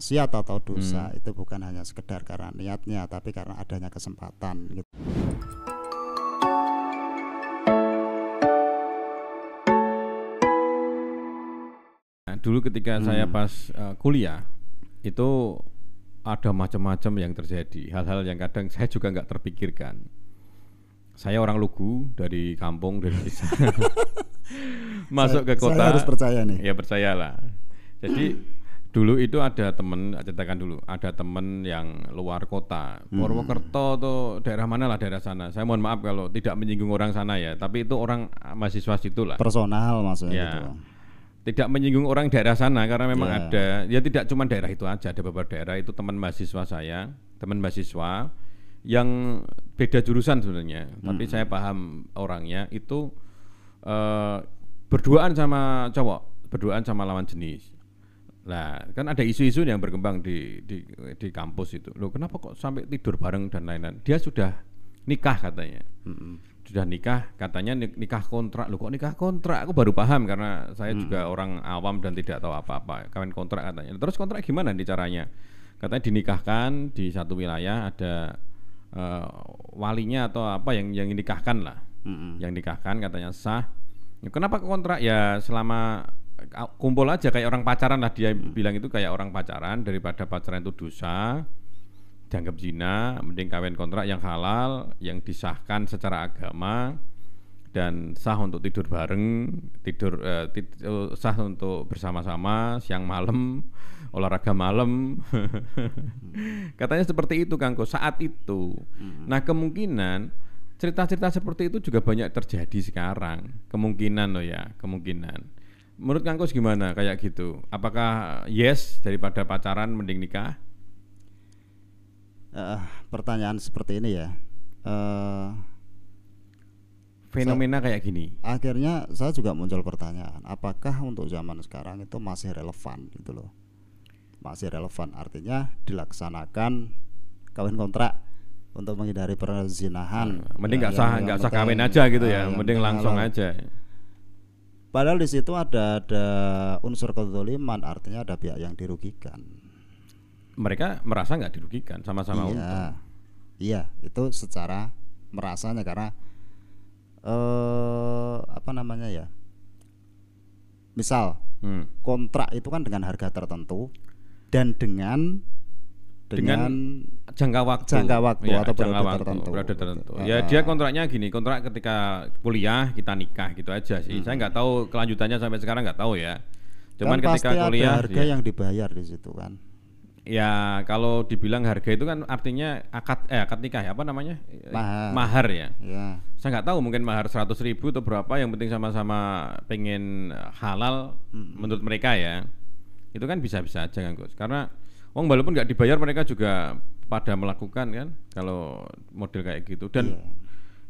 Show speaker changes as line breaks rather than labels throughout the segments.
maksiat atau dosa itu bukan hanya sekedar karena niatnya, tapi karena adanya kesempatan gitu.
Nah, dulu ketika saya pas kuliah itu ada macam-macam yang terjadi, hal-hal yang kadang saya juga nggak terpikirkan. Saya orang Lugu dari kampung, dari desa. Masuk ke kota.
Saya harus percaya nih.
Ya percayalah. Jadi dulu itu ada temen, ceritakan dulu, ada temen yang luar kota, Purwokerto tuh daerah mana lah, daerah sana. Saya mohon maaf kalau tidak menyinggung orang sana ya, tapi itu orang mahasiswa situ lah.
Personal maksudnya
Ya.
gitu.
Tidak menyinggung orang daerah sana karena memang ada, ya tidak cuma daerah itu aja, ada beberapa daerah itu teman mahasiswa saya, teman mahasiswa yang beda jurusan sebenarnya, tapi saya paham orangnya itu berduaan sama cowok, berduaan sama lawan jenis. Nah, kan ada isu-isu yang berkembang di kampus itu. Loh, kenapa kok sampai tidur bareng dan lain-lain? Dia sudah nikah katanya. Sudah nikah, katanya nikah kontrak. Loh, kok nikah kontrak? Aku baru paham karena saya juga orang awam dan tidak tahu apa-apa. Kawin kontrak katanya. Terus kontrak gimana nih caranya? Katanya dinikahkan di satu wilayah, ada walinya atau apa yang dinikahkan lah. Yang nikahkan katanya sah. Kenapa kontrak? Ya selama kumpul aja kayak orang pacaran lah, dia bilang itu kayak orang pacaran, daripada pacaran itu dosa, dianggap zina, mending kawin kontrak yang halal, yang disahkan secara agama dan sah untuk tidur bareng, sah untuk bersama-sama siang malam, olahraga malam. Katanya seperti itu Kangko saat itu. Nah, kemungkinan cerita-cerita seperti itu juga banyak terjadi sekarang. Kemungkinan loh ya, kemungkinan. Menurut Kang Kus gimana kayak gitu? Apakah yes daripada pacaran mending nikah?
Pertanyaan seperti ini ya.
Fenomena kayak gini.
Akhirnya saya juga muncul pertanyaan, apakah untuk zaman sekarang itu masih relevan gitu loh? Masih relevan, artinya dilaksanakan kawin kontrak untuk menghindari perzinahan.
Mending nggak usah kawin aja gitu ya, mending langsung aja.
Padahal di situ ada unsur kezaliman, artinya ada pihak yang dirugikan.
Mereka merasa nggak dirugikan, sama-sama untung.
Iya, itu secara merasanya karena apa namanya ya? Misal kontrak itu kan dengan harga tertentu dan dengan jangka waktu
ya,
atau periode
tertentu. Ya dia kontraknya gini, kontrak ketika kuliah kita nikah gitu aja sih. Saya nggak tahu kelanjutannya sampai sekarang, nggak tahu ya. Cuman
kan
ketika
pasti
kuliah
ada harga yang dibayar di situ kan.
Ya kalau dibilang harga itu kan artinya akad nikah ya, apa namanya? Mahar ya. Saya nggak tahu, mungkin mahar 100.000 atau berapa, yang penting sama-sama pengen halal menurut mereka ya. Itu kan bisa-bisa aja kan Gus. Karena walaupun nggak dibayar mereka juga pada melakukan kan kalau model kayak gitu. Dan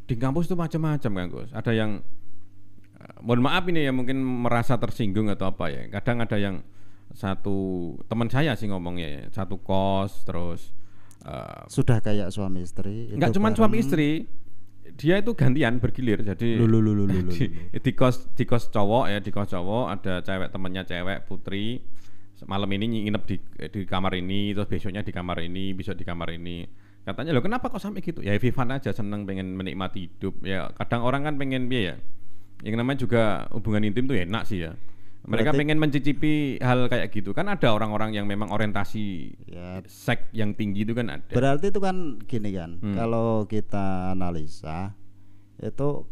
di kampus itu macam-macam kan Gus. Ada yang mohon maaf ini ya mungkin merasa tersinggung atau apa ya. Kadang ada yang satu teman saya sih ngomongnya ya, satu kos terus
sudah kayak suami istri.
Enggak cuma suami istri, dia itu gantian bergilir. Jadi di kos cowok ya, di kos cowok ada cewek, temannya cewek putri, malam ini nginep di kamar ini, terus besoknya di kamar ini, besok di kamar ini. Katanya loh kenapa kok sampai gitu? Ya fun aja, seneng, pengen menikmati hidup. Ya kadang orang kan pengen ya, yang namanya juga hubungan intim tuh enak sih ya. Mereka pengen mencicipi hal kayak gitu. Kan ada orang-orang yang memang orientasi seks yang tinggi itu kan ada.
Berarti itu kan gini kan, kalau kita analisa itu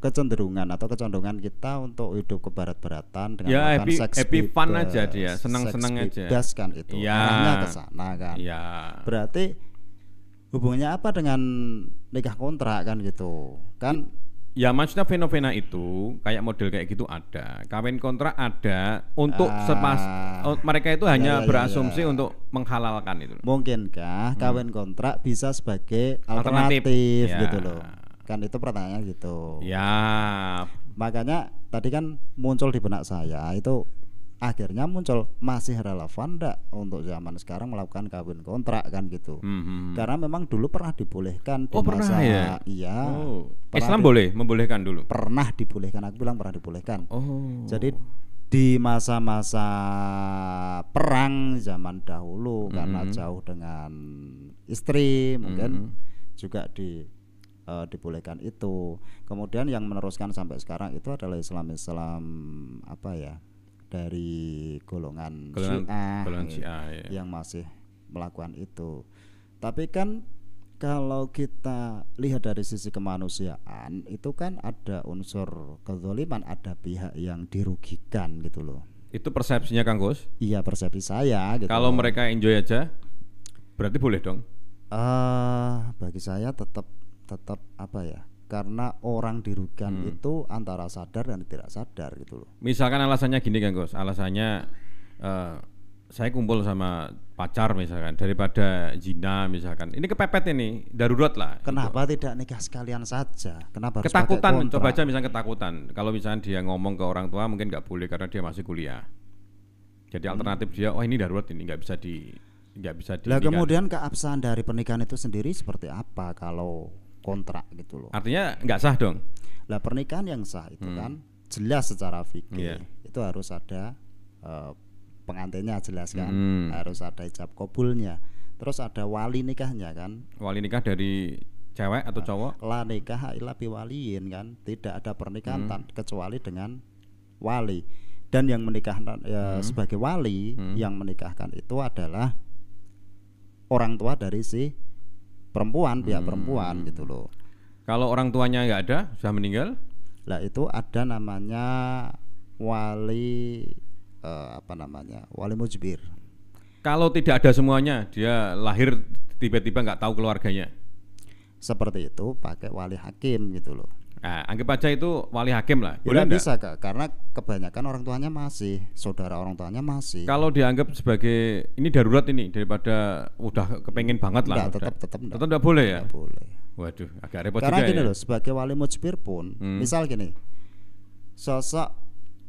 kecenderungan atau kecondongan kita untuk hidup kebarat-baratan dengan melakukan
happy fun aja dia, senang-senang aja.
Bebas kan itu. Arahnya ke sana kan. Berarti hubungannya apa dengan nikah kontrak kan gitu. Kan
ya maksudnya fenomena itu kayak model kayak gitu ada, kawin kontrak ada untuk mereka itu hanya berasumsi untuk menghalalkan itu.
Mungkinkah kawin kontrak bisa sebagai alternatif gitu loh? Kan itu pertanyaan gitu.
Ya.
Makanya tadi kan muncul di benak saya itu, akhirnya muncul masih relevan enggak untuk zaman sekarang melakukan kawin kontrak kan gitu. Karena memang dulu pernah dibolehkan di masa
Islam membolehkan dulu.
Pernah dibolehkan, aku bilang pernah dibolehkan. Jadi di masa-masa perang zaman dahulu karena jauh dengan istri mungkin juga dibolehkan itu. Kemudian yang meneruskan sampai sekarang itu adalah Islam apa ya, dari golongan Syiah
ya.
yang masih melakukan itu. Tapi kan kalau kita lihat dari sisi kemanusiaan itu kan ada unsur kezaliman, ada pihak yang dirugikan gitu loh.
Itu persepsinya Kang Gus?
Iya, persepsi saya gitu.
Kalau mereka enjoy aja berarti boleh dong?
Bagi saya tetap apa ya, karena orang dirugikan itu antara sadar dan tidak sadar gitu loh.
Misalkan alasannya gini Kang Gus, alasannya saya kumpul sama pacar misalkan, daripada zina misalkan, ini kepepet ini, darurat lah.
Kenapa tidak nikah sekalian saja? Kenapa harus
ketakutan?
pakai kontrak?
Coba aja misalnya ketakutan. Kalau misalnya dia ngomong ke orang tua mungkin nggak boleh karena dia masih kuliah. Jadi alternatif dia, oh ini darurat, ini nggak bisa di.
Lah kemudian keabsahan dari pernikahan itu sendiri seperti apa kalau kontrak gitu loh?
Artinya nggak sah dong.
Lah pernikahan yang sah itu kan jelas secara fikih itu harus ada pengantinnya jelas kan, harus ada ijab kabulnya, terus ada wali nikahnya kan.
Wali nikah dari cewek atau cowok?
La nikah illa biwaliyin kan, tidak ada pernikahan kecuali dengan wali. Dan yang menikahkan sebagai wali yang menikahkan itu adalah orang tua dari si perempuan, pihak perempuan gitu loh.
Kalau orang tuanya nggak ada, sudah meninggal?
Lah itu ada namanya wali wali mujbir.
Kalau tidak ada semuanya, dia lahir tiba-tiba nggak tahu keluarganya,
seperti itu pakai wali hakim gitu loh.
Nah, anggap aja itu wali hakim lah.
Boleh bisa Kak, karena kebanyakan orang tuanya masih, saudara orang tuanya masih.
Kalau dianggap sebagai ini darurat ini, daripada udah kepengen banget lah.
Tetap
nggak boleh ya?
Nggak boleh.
Waduh, agak repot
karena
juga
gini
ya.
loh, sebagai wali mujbir pun, misal gini, sosok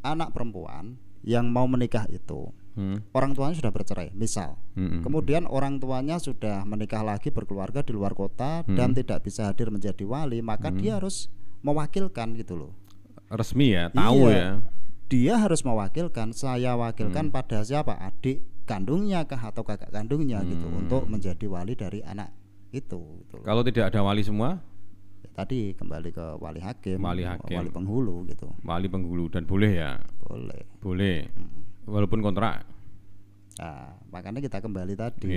anak perempuan yang mau menikah itu orang tuanya sudah bercerai misal, kemudian orang tuanya sudah menikah lagi, berkeluarga di luar kota dan tidak bisa hadir menjadi wali, maka dia harus mewakilkan gitu loh.
Resmi ya, tahu ya.
Dia harus mewakilkan, saya wakilkan pada siapa, adik kandungnya kah atau kakak kandungnya gitu, untuk menjadi wali dari anak itu gitu.
Kalau tidak ada wali semua,
tadi kembali ke wali hakim, wali penghulu gitu.
Wali penghulu, dan boleh ya? Boleh. Walaupun kontrak.
Nah, makanya kita kembali tadi,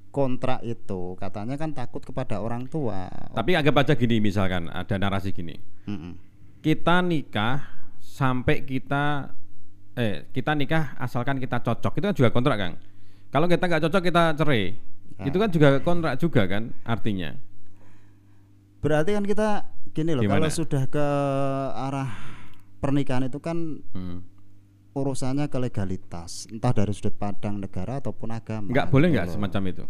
kontrak itu katanya kan takut kepada orang tua.
Tapi anggap aja gini, misalkan ada narasi gini, kita nikah sampai kita nikah asalkan kita cocok, itu kan juga kontrak Kang. Kalau kita nggak cocok kita cerai, itu kan juga kontrak juga kan artinya.
Berarti kan kita gini loh,
gimana?
Kalau sudah ke arah pernikahan itu kan urusannya ke legalitas, entah dari sudut pandang negara ataupun agama.
Nggak boleh nggak semacam itu?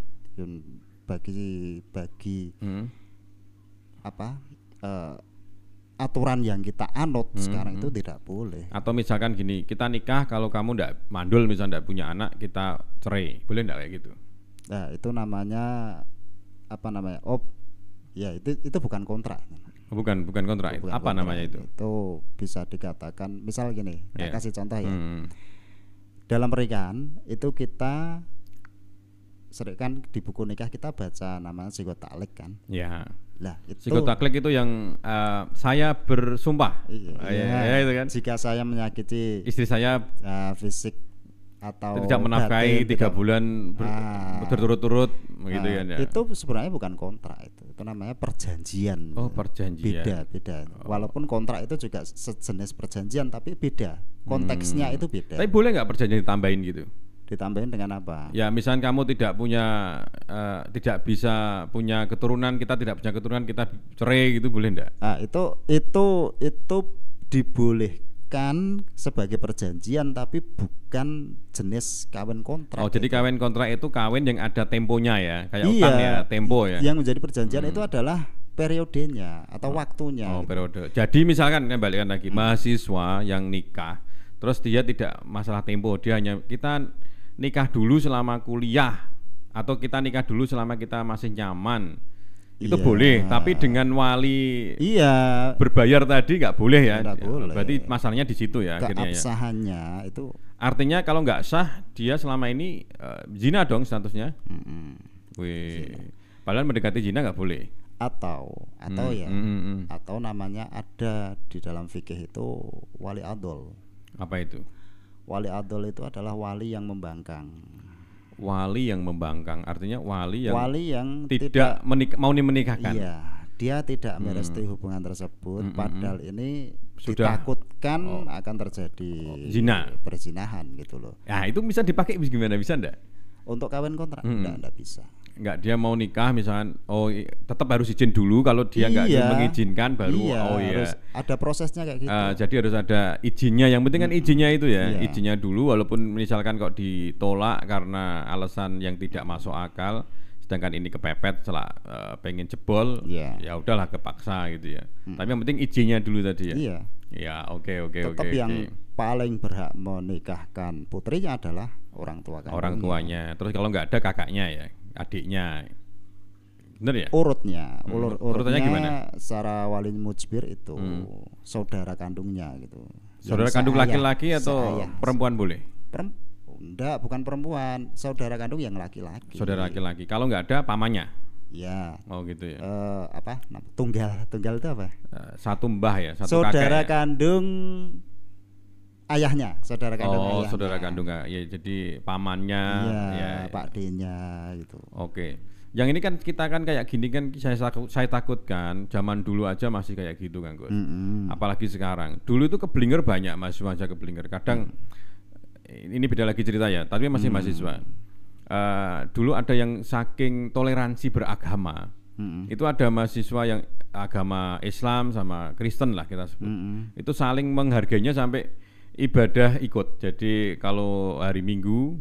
Bagi aturan yang kita anut sekarang itu tidak boleh.
Atau misalkan gini, kita nikah kalau kamu nggak mandul, misalnya nggak punya anak, kita cerai, boleh nggak kayak gitu?
Nah itu namanya ya itu bukan kontrak.
Bukan kontrak. Apa kontrak. Namanya itu?
Itu bisa dikatakan, misal gini, saya kasih contoh ya. Dalam pernikahan itu kita sering kan di buku nikah kita baca namanya sigot taklek kan.
Ya.
Lah itu
sigot taklek itu yang saya bersumpah.
Iya, itu kan. Jika saya menyakiti
istri saya
fisik atau
tidak menafkahi 3 bulan berturut-turut begitu kan ya.
Itu sebenarnya bukan kontrak, itu namanya perjanjian.
Oh, perjanjian.
Beda. Walaupun kontrak itu juga sejenis perjanjian tapi beda. Konteksnya itu beda.
Tapi boleh nggak perjanjian ditambahin gitu?
Ditambahin dengan apa?
Ya, misalnya kamu tidak tidak bisa punya keturunan, kita tidak punya keturunan, kita cerai gitu, boleh enggak?
Itu dibolehkan sebagai perjanjian tapi bukan jenis kawin kontrak.
Oh, jadi kawin kontrak itu kawin yang ada temponya ya, kayak utang ya, tempo ya.
Yang menjadi perjanjian itu adalah periodenya atau waktunya.
Oh, periode. Jadi misalkan kembalikan lagi, mahasiswa yang nikah, terus dia tidak masalah tempo, dia hanya kita nikah dulu selama kuliah atau kita nikah dulu selama kita masih nyaman. itu
Iya.
boleh, tapi dengan wali
Iya,
berbayar tadi nggak boleh ya.
Nggak boleh.
Berarti masalahnya di situ ya akhirnya ya.
keabsahannya itu
Artinya kalau nggak sah dia selama ini zina dong statusnya. Wih, padahal mendekati zina nggak boleh.
atau ya
Hmm.
atau namanya ada di dalam fikih itu wali adol.
Apa itu?
Wali adol itu adalah wali yang membangkang.
Wali yang membangkang, artinya wali yang
tidak
mau menikahkan.
iya, dia tidak merestui hubungan tersebut, padahal ini
Sudah.
ditakutkan akan terjadi
Zina.
perzinahan gitu loh.
Nah itu bisa dipakai gimana, bisa enggak?
Untuk kawin kontrak enggak bisa.
Enggak, dia mau nikah misalkan, tetap harus izin dulu, kalau dia enggak mengizinkan baru
harus ada prosesnya kayak gitu.
Jadi harus ada izinnya, yang penting kan izinnya itu ya,
Iya.
izinnya dulu, walaupun misalkan kok ditolak karena alasan yang tidak masuk akal, sedangkan ini kepepet pengen jebol,
Iya.
ya udahlah kepaksa gitu ya. Tapi yang penting izinnya dulu tadi ya.
Iya.
Ya oke.
Tetap yang paling berhak menikahkan putrinya adalah orang tua kandungnya.
Orang tuanya. Terus kalau nggak ada kakaknya ya, adiknya. Bener ya?
Urutnya
Urutannya gimana?
secara wali mujbir itu saudara kandungnya gitu.
Saudara
Yang
kandung
seayah-
laki-laki atau
seayah.
perempuan boleh?
Enggak, bukan perempuan, saudara kandung yang laki-laki.
Saudara laki-laki. Kalau nggak ada pamannya.
Ya.
Oh gitu ya.
Tunggal itu apa?
Satu mbah ya, satu
Saudara
kakek ya?
kandung ayahnya, saudara kandung
Oh,
ayahnya.
saudara kandung ya. Jadi pamannya.
Iya,
Ya.
Pak D-nya gitu.
Oke. Yang ini kan kita kan kayak gini kan saya takutkan zaman dulu aja masih kayak gitu kan Gus. Apalagi sekarang. Dulu itu keblinger banyak, mahasiswa aja keblinger. Kadang ini beda lagi cerita ya, tapi masih mahasiswa. Dulu ada yang saking toleransi beragama. Itu ada mahasiswa yang agama Islam sama Kristen lah kita sebut. Itu saling menghargainya sampai ibadah ikut. Jadi kalau hari Minggu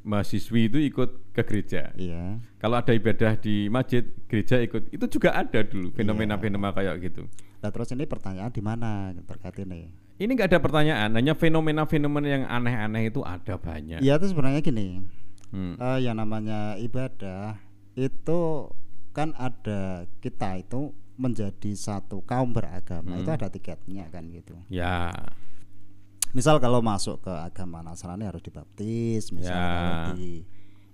mahasiswi itu ikut ke gereja.
Iya.
Kalau ada ibadah di masjid, gereja ikut. Itu juga ada dulu fenomena-fenomena kayak gitu.
Nah, terus ini pertanyaan di mana terkait ini?
Ini nggak ada pertanyaan, hanya fenomena-fenomena yang aneh-aneh itu ada banyak.
Ya itu sebenarnya gini, yang namanya ibadah itu kan ada, kita itu menjadi satu kaum beragama itu ada tiketnya kan gitu.
Ya.
Misal kalau masuk ke agama Nasrani harus dibaptis, misal kalau di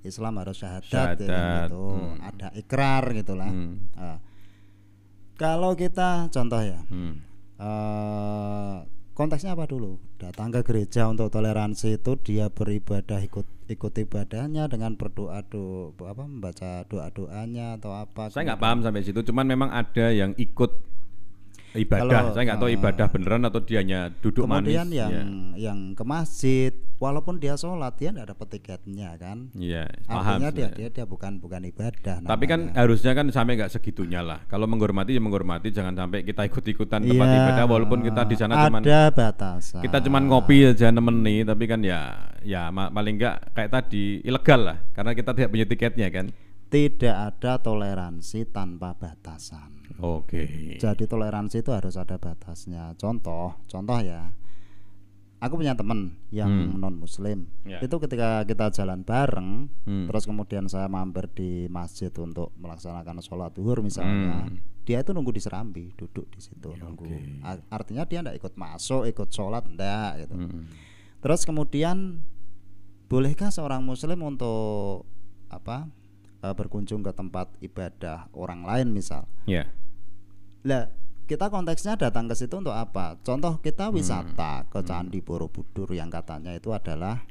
Islam harus syahadat. Ya kan gitu. Ada ikrar gitulah. Kalau kita contoh ya, konteksnya apa dulu? Datang ke gereja untuk toleransi itu dia beribadah ikut ibadahnya dengan berdoa membaca doa-doanya atau apa.
Saya nggak paham sampai situ, cuman memang ada yang ikut ibadah. Saya nggak tahu ibadah beneran atau dia hanya duduk
kemudian
manis.
yang ke masjid, walaupun dia sholat dia nggak dapat tiketnya kan.
Iya, paham.
Artinya dia bukan ibadah.
Tapi kan harusnya kan sampai nggak segitunya lah. Kalau menghormati ya menghormati, jangan sampai kita ikut-ikutan tempat ibadah walaupun kita di sana
ada batasan.
Kita cuman ngopi aja nemeni, tapi kan ya paling nggak kayak tadi ilegal lah karena kita tidak punya tiketnya kan.
Tidak ada toleransi tanpa batasan.
Oke.
Jadi toleransi itu harus ada batasnya. Contoh ya. Aku punya teman yang non muslim. Itu ketika kita jalan bareng, terus kemudian saya mampir di masjid untuk melaksanakan sholat zuhur misalnya, dia itu nunggu di serambi, duduk di situ nunggu. Artinya dia enggak ikut masuk, ikut sholat enggak gitu. Terus kemudian bolehkah seorang muslim untuk berkunjung ke tempat ibadah orang lain misal?
Ya.
Lah, kita konteksnya datang ke situ untuk apa? Contoh kita wisata ke Candi Borobudur yang katanya itu adalah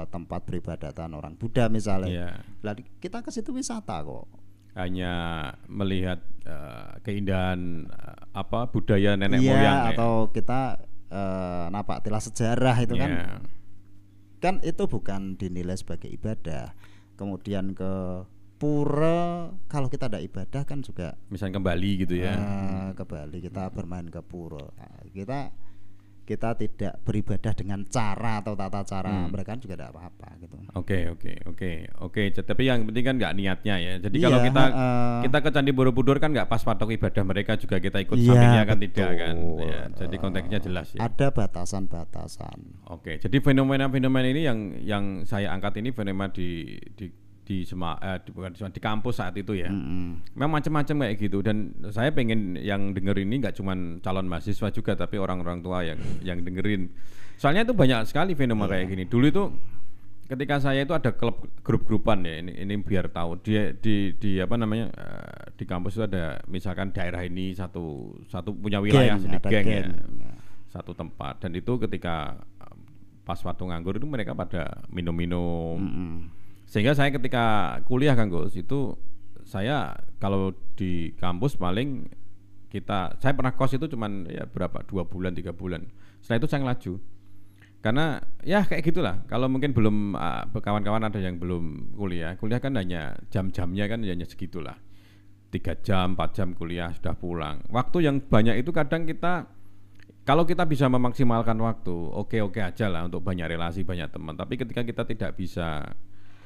tempat peribadatan orang Buddha misalnya. Lah kita ke situ wisata kok.
Hanya melihat keindahan budaya nenek moyang
atau kita napak tilas sejarah itu kan itu bukan dinilai sebagai ibadah. Kemudian ke pura, kalau kita ada ibadah kan juga
misalnya ke Bali gitu ya.
Ke Bali kita bermain ke pura. Kita tidak beribadah dengan cara atau tata cara mereka juga tidak apa-apa gitu.
Oke. Tapi yang penting kan nggak niatnya ya. Jadi kalau kita ke Candi Borobudur kan nggak pas patok ibadah mereka juga kita ikut sampingnya kan tidak kan. Ya, jadi konteksnya jelas ya.
Ada batasan-batasan.
Oke. Jadi fenomena-fenomena ini yang saya angkat ini fenomena di bukan di kampus saat itu ya. Memang macam-macam kayak gitu, dan saya pengen yang denger ini nggak cuman calon mahasiswa juga, tapi orang-orang tua yang dengerin. Soalnya itu banyak sekali fenomena kayak gini. Dulu itu ketika saya itu ada klub grup-grupan ya, ini biar tahu di apa namanya, di kampus itu ada misalkan daerah ini satu punya wilayah sendiri, geng ya, satu tempat, dan itu ketika pas waktu nganggur itu mereka pada minum-minum. Sehingga saya ketika kuliah Kang Gus itu, saya kalau di kampus paling saya pernah kos itu cuman ya berapa, 2 bulan 3 bulan. Setelah itu saya ngelaju. Karena ya kayak gitulah. Kalau mungkin belum kawan-kawan ada yang belum kuliah kan hanya jam-jamnya kan hanya segitulah. 3 jam, 4 jam kuliah sudah pulang. Waktu yang banyak itu kadang kita, kalau kita bisa memaksimalkan waktu, oke aja lah untuk banyak relasi, banyak teman. Tapi ketika kita tidak bisa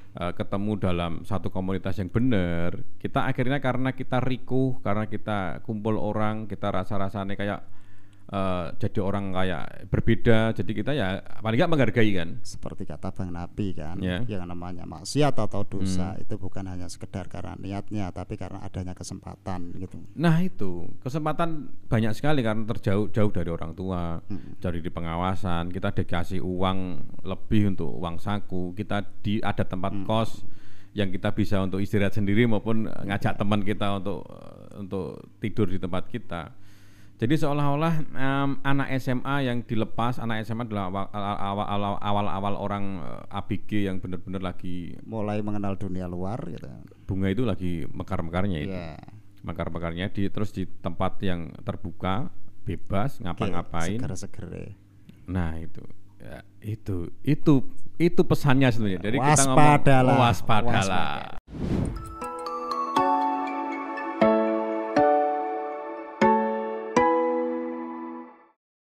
ketemu dalam satu komunitas yang benar, kita akhirnya karena kita rikuh, karena kita kumpul orang, kita rasa-rasanya kayak jadi orang kayak berbeda, jadi kita ya paling nggak menghargai kan.
Seperti kata Bang Nabi kan, yang namanya maksiat atau dosa itu bukan hanya sekedar karena niatnya, tapi karena adanya kesempatan gitu.
Nah itu kesempatan banyak sekali karena jauh dari orang tua, dari pengawasan, kita dikasih uang lebih untuk uang saku, kita ada tempat kos yang kita bisa untuk istirahat sendiri maupun ngajak teman kita untuk tidur di tempat kita. Jadi seolah-olah anak SMA yang dilepas, anak SMA adalah awal-awal orang ABG yang benar-benar lagi
mulai mengenal dunia luar gitu.
Bunga itu lagi mekar-mekarnya itu. Mekar-mekarnya terus di tempat yang terbuka, bebas, ngapa-ngapain.
Seger-seger.
Nah, itu pesannya sebenarnya. Jadi
waspadalah.
Kita ngomong waspadalah.